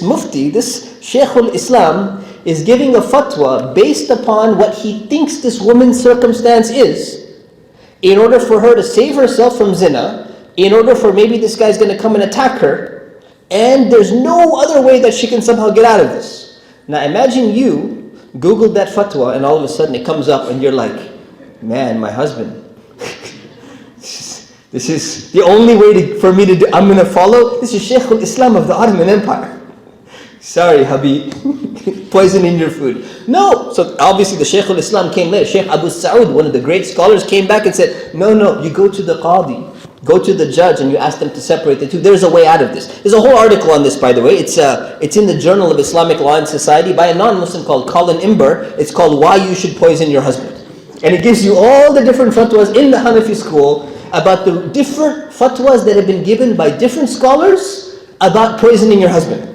this mufti, this Sheikh al-Islam, is giving a fatwa based upon what he thinks this woman's circumstance is, in order for her to save herself from zina, in order for maybe this guy's going to come and attack her, and there's no other way that she can somehow get out of this. Now imagine you Googled that fatwa and all of a sudden it comes up and you're like, man, my husband, this is the only way for me to do, I'm going to follow. This is Sheikh al-Islam of the Ottoman Empire. Sorry, Habib, poison in your food. No, so obviously the Sheikh al-Islam came later. Sheikh Abu Sa'ud, one of the great scholars, came back and said, no, you go to the qadi, go to the judge and you ask them to separate the two. There's a way out of this. There's a whole article on this, by the way. It's in the Journal of Islamic Law and Society by a non-Muslim called Colin Imber. It's called Why You Should Poison Your Husband. And it gives you all the different fatwas in the Hanafi school about the different fatwas that have been given by different scholars about poisoning your husband.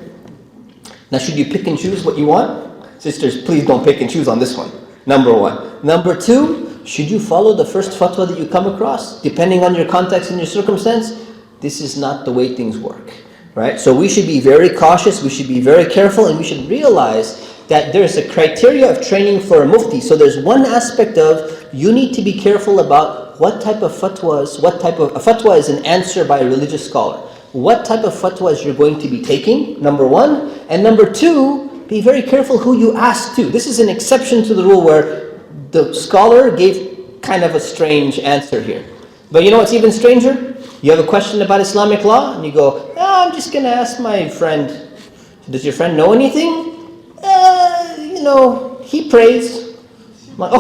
Now, should you pick and choose what you want? Sisters, please don't pick and choose on this one. Number one. Number two, should you follow the first fatwa that you come across, depending on your context and your circumstance? This is not the way things work, right? So we should be very cautious, we should be very careful, and we should realize that there's a criteria of training for a mufti. So there's one aspect of, you need to be careful about what type of fatwas, a fatwa is an answer by a religious scholar. What type of fatwas you're going to be taking, number one. And number two, be very careful who you ask to. This is an exception to the rule where the scholar gave kind of a strange answer here. But you know what's even stranger? You have a question about Islamic law, and you go, I'm just going to ask my friend. Does your friend know anything? He prays. I'm like, oh,